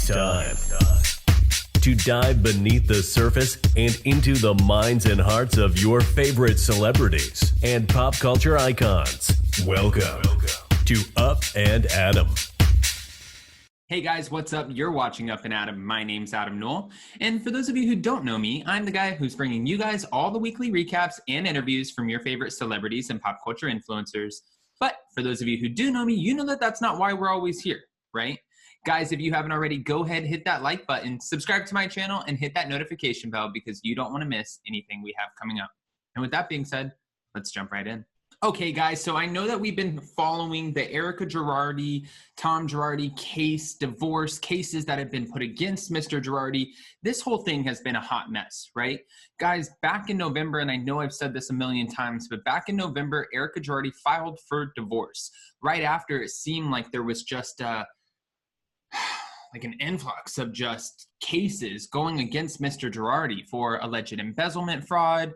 It's time to dive beneath the surface and into the minds and hearts of your favorite celebrities and pop culture icons. Welcome to Up and Adam. Hey guys, what's up? You're watching Up and Adam. My name's Adam Newell. And for those of you who don't know me, I'm the guy who's bringing you guys all the weekly recaps and interviews from your favorite celebrities and pop culture influencers. But for those of you who do know me, you know that that's not why we're always here, right? Guys, if you haven't already, go ahead, hit that like button, subscribe to my channel, and hit that notification bell because you don't want to miss anything we have coming up. And with that being said, let's jump right in. Okay, guys, so I know that we've been following the Erika Girardi, Tom Girardi case, divorce cases that have been put against Mr. Girardi. This whole thing has been a hot mess, right? Guys, back in November, and I know I've said this a million times, but back in November, Erika Girardi filed for divorce. Right after, it seemed like there was just like an influx of just cases going against Mr. Girardi for alleged embezzlement fraud,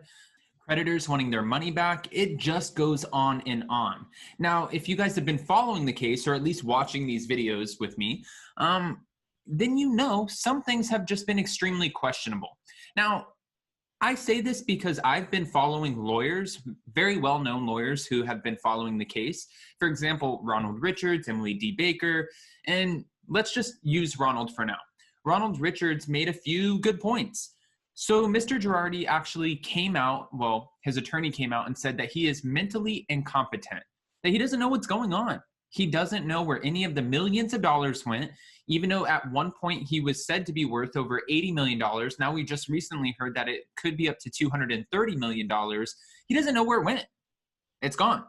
creditors wanting their money back. It just goes on and on. Now, if you guys have been following the case or at least watching these videos with me, then you know some things have just been extremely questionable. Now, I say this because I've been following lawyers, very well-known lawyers who have been following the case. For example, Ronald Richards, Emily D. Baker, and let's just use Ronald for now. Ronald Richards made a few good points. So Mr. Girardi actually came out, well, his attorney came out and said that he is mentally incompetent, that he doesn't know what's going on. He doesn't know where any of the millions of dollars went, even though at one point he was said to be worth over $80 million. Now we just recently heard that it could be up to $230 million. He doesn't know where it went. It's gone.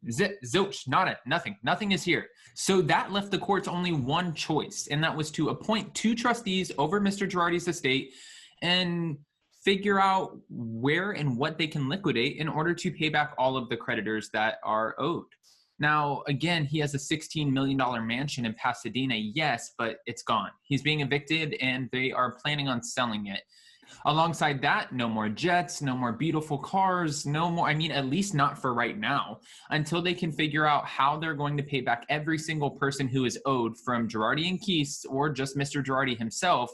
Zilch, nada, nothing is here. So that left the courts only one choice, and that was to appoint two trustees over Mr. Girardi's estate and figure out where and what they can liquidate in order to pay back all of the creditors that are owed. Now, again, he has a $16 million mansion in Pasadena, yes, but it's gone. He's being evicted, and they are planning on selling it. Alongside that, no more jets, no more beautiful cars, no more, at least not for right now, until they can figure out how they're going to pay back every single person who is owed from Girardi and Keese or just Mr. Girardi himself.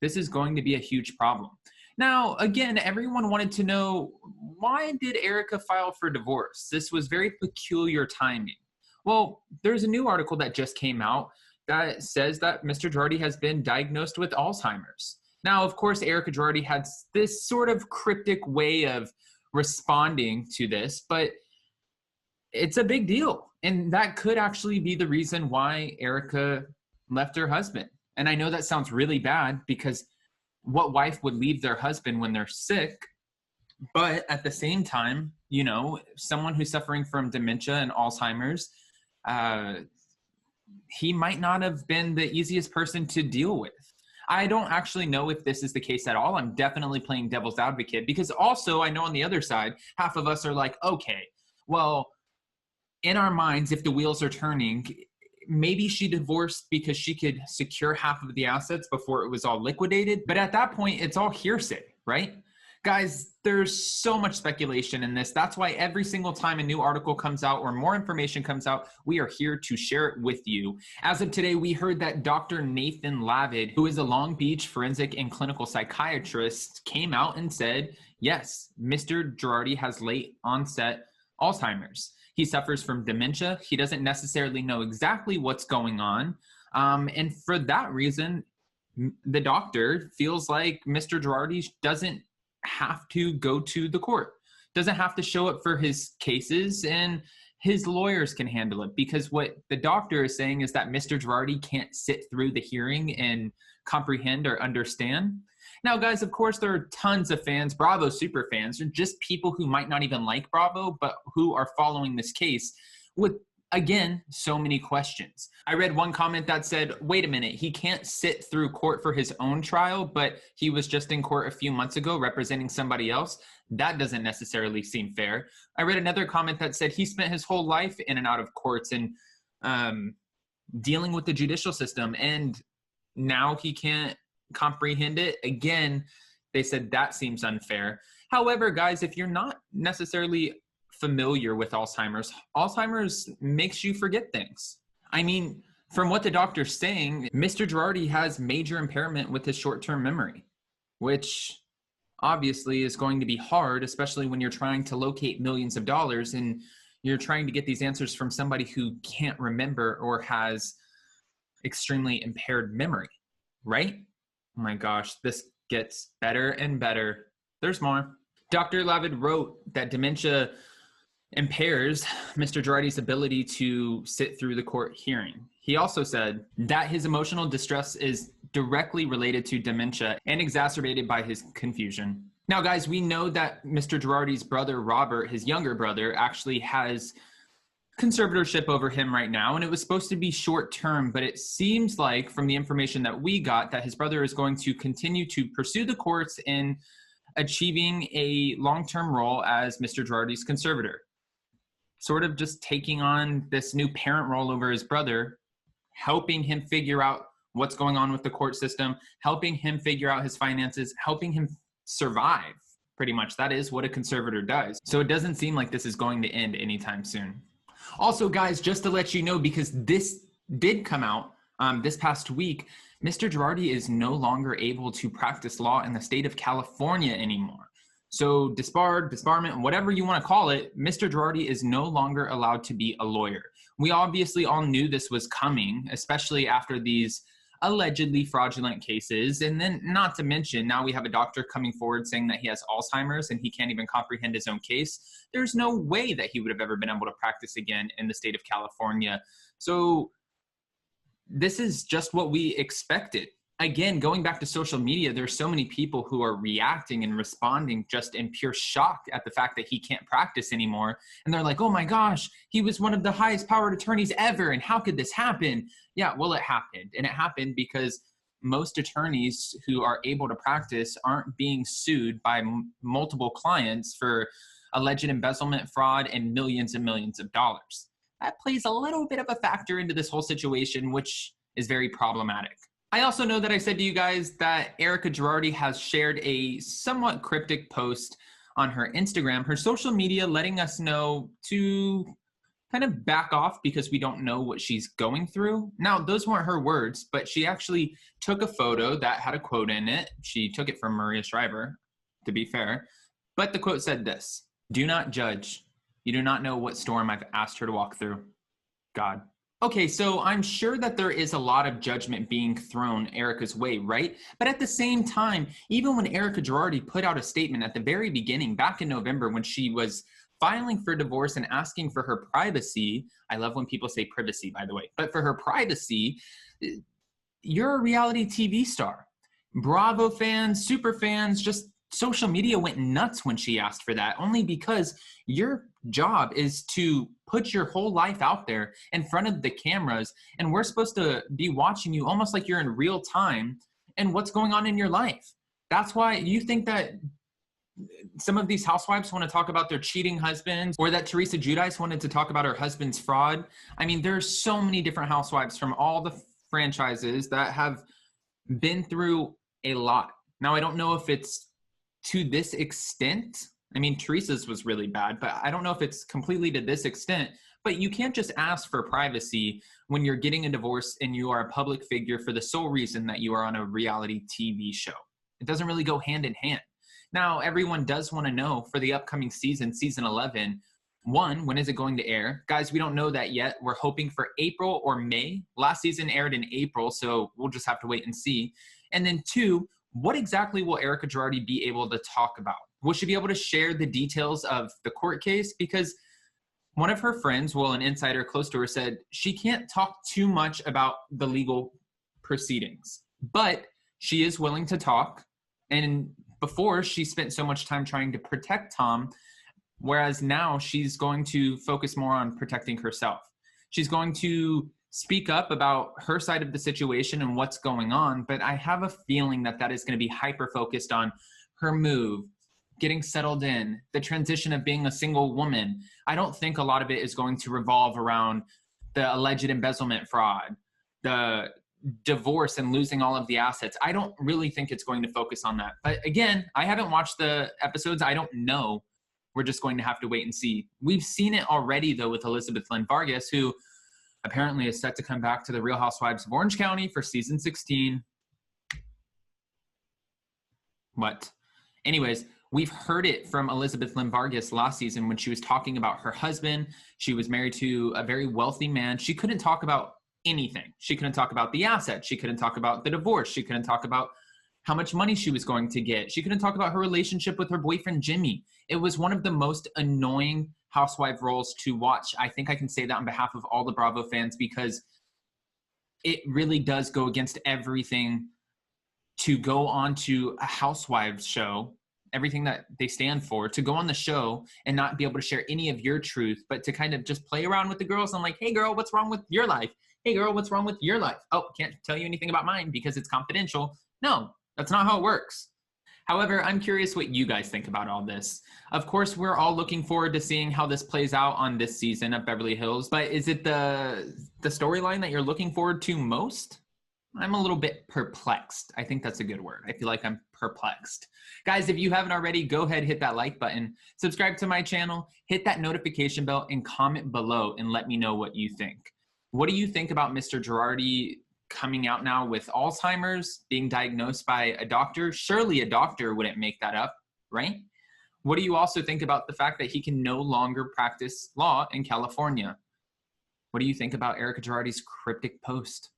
This is going to be a huge problem. Now, again, everyone wanted to know, why did Erika file for divorce? This was very peculiar timing. Well, there's a new article that just came out that says that Mr. Girardi has been diagnosed with Alzheimer's. Now, of course, Erika Girardi had this sort of cryptic way of responding to this, but it's a big deal. And that could actually be the reason why Erika left her husband. And I know that sounds really bad because what wife would leave their husband when they're sick? But at the same time, you know, someone who's suffering from dementia and Alzheimer's, he might not have been the easiest person to deal with. I don't actually know if this is the case at all. I'm definitely playing devil's advocate because also I know on the other side, half of us are like, okay, well, in our minds, if the wheels are turning, maybe she divorced because she could secure half of the assets before it was all liquidated. But at that point, it's all hearsay, right? Guys, there's so much speculation in this. That's why every single time a new article comes out or more information comes out, we are here to share it with you. As of today, we heard that Dr. Nathan Lavid, who is a Long Beach forensic and clinical psychiatrist, came out and said, yes, Mr. Girardi has late onset Alzheimer's. He suffers from dementia. He doesn't necessarily know exactly what's going on. And for that reason, the doctor feels like Mr. Girardi doesn't have to go to the court, doesn't have to show up for his cases, and his lawyers can handle it. Because what the doctor is saying is that Mr. Girardi can't sit through the hearing and comprehend or understand. Now, guys, of course, there are tons of fans, Bravo super fans, or just people who might not even like Bravo, but who are following this case with, again, so many questions. I read one comment that said, wait a minute, he can't sit through court for his own trial, but he was just in court a few months ago representing somebody else. That doesn't necessarily seem fair. I read another comment that said he spent his whole life in and out of courts and dealing with the judicial system, and now he can't comprehend it. Again, they said that seems unfair. However, guys, if you're not necessarily familiar with Alzheimer's makes you forget things. From what the doctor's saying, Mr. Girardi has major impairment with his short-term memory, which obviously is going to be hard, especially when you're trying to locate millions of dollars and you're trying to get these answers from somebody who can't remember or has extremely impaired memory, right? Oh my gosh, this gets better and better. There's more. Dr. Lavid wrote that dementia impairs Mr. Girardi's ability to sit through the court hearing. He also said that his emotional distress is directly related to dementia and exacerbated by his confusion. Now, guys, we know that Mr. Girardi's brother, Robert, his younger brother, actually has conservatorship over him right now, and it was supposed to be short term, but it seems like from the information that we got that his brother is going to continue to pursue the courts in achieving a long-term role as Mr. Girardi's conservator, sort of just taking on this new parent role over his brother, helping him figure out what's going on with the court system, helping him figure out his finances, helping him survive. Pretty much that is what a conservator does. So it doesn't seem like this is going to end anytime soon. Also, guys, just to let you know, because this did come out this past week, Mr. Girardi is no longer able to practice law in the state of California anymore. So disbarred, disbarment, whatever you want to call it, Mr. Girardi is no longer allowed to be a lawyer. We obviously all knew this was coming, especially after these allegedly fraudulent cases. And then not to mention, now we have a doctor coming forward saying that he has Alzheimer's and he can't even comprehend his own case. There's no way that he would have ever been able to practice again in the state of California. So this is just what we expected. Again, going back to social media, there's so many people who are reacting and responding just in pure shock at the fact that he can't practice anymore. And they're like, oh my gosh, he was one of the highest powered attorneys ever. And how could this happen? Yeah, well, it happened. And it happened because most attorneys who are able to practice aren't being sued by multiple clients for alleged embezzlement, fraud, and millions of dollars. That plays a little bit of a factor into this whole situation, which is very problematic. I also know that I said to you guys that Erika Girardi has shared a somewhat cryptic post on her Instagram, her social media, letting us know to kind of back off because we don't know what she's going through. Now, those weren't her words, but she actually took a photo that had a quote in it. She took it from Maria Shriver, to be fair. But the quote said this: "Do not judge. You do not know what storm I've asked her to walk through. God." Okay, so I'm sure that there is a lot of judgment being thrown Erika's way, right? But at the same time, even when Erika Girardi put out a statement at the very beginning, back in November, when she was filing for divorce and asking for her privacy — I love when people say privacy, by the way — but for her privacy, you're a reality TV star. Bravo fans, super fans, just social media went nuts when she asked for that, only because your job is to put your whole life out there in front of the cameras, and we're supposed to be watching you almost like you're in real time and what's going on in your life. That's why you think that some of these housewives want to talk about their cheating husbands, or that Teresa Giudice wanted to talk about her husband's fraud. I mean, there's so many different housewives from all the franchises that have been through a lot. Now, I don't know if it's to this extent. I mean, Teresa's was really bad, but I don't know if it's completely to this extent. But you can't just ask for privacy when you're getting a divorce and you are a public figure for the sole reason that you are on a reality TV show. It doesn't really go hand in hand. Now, everyone does want to know for the upcoming season, season 11, one, when is it going to air? Guys, we don't know that yet. We're hoping for April or May. Last season aired in April, so we'll just have to wait and see. And then two, what exactly will Erika Girardi be able to talk about? Will she be able to share the details of the court case? Because one of her friends, well, an insider close to her, said she can't talk too much about the legal proceedings, but she is willing to talk. And before, she spent so much time trying to protect Tom, whereas now she's going to focus more on protecting herself. She's going to speak up about her side of the situation and what's going on, but I have a feeling that that is going to be hyper-focused on her move, getting settled in, the transition of being a single woman. I don't think a lot of it is going to revolve around the alleged embezzlement fraud, the divorce and losing all of the assets. I don't really think it's going to focus on that. But again, I haven't watched the episodes. I don't know. We're just going to have to wait and see. We've seen it already, though, with Elizabeth Lynn Vargas, who apparently is set to come back to the Real Housewives of Orange County for season 16. What? Anyways, we've heard it from Elizabeth Lynn Vargas last season when she was talking about her husband. She was married to a very wealthy man. She couldn't talk about anything. She couldn't talk about the assets. She couldn't talk about the divorce. She couldn't talk about how much money she was going to get. She couldn't talk about her relationship with her boyfriend, Jimmy. It was one of the most annoying housewife roles to watch. I think I can say that on behalf of all the Bravo fans, because it really does go against everything to go on to a Housewives show, everything that they stand for, to go on the show and not be able to share any of your truth, but to kind of just play around with the girls and like, hey girl, what's wrong with your life? Hey girl, what's wrong with your life? Oh, can't tell you anything about mine because it's confidential. No, that's not how it works. However, I'm curious what you guys think about all this. Of course, we're all looking forward to seeing how this plays out on this season of Beverly Hills, but is it the storyline that you're looking forward to most? I'm a little bit perplexed. I think that's a good word. I feel like I'm perplexed. Guys, if you haven't already, go ahead, hit that like button, subscribe to my channel, hit that notification bell, and comment below and let me know what you think. What do you think about Mr. Girardi coming out now with Alzheimer's, being diagnosed by a doctor? Surely a doctor wouldn't make that up, right? What do you also think about the fact that he can no longer practice law in California? What do you think about Erika Girardi's cryptic post?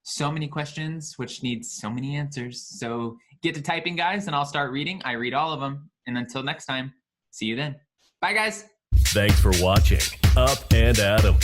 So many questions, which need so many answers. So get to typing, guys, and I'll start reading. I read all of them. And until next time, see you then. Bye, guys. Thanks for watching Up and Adam.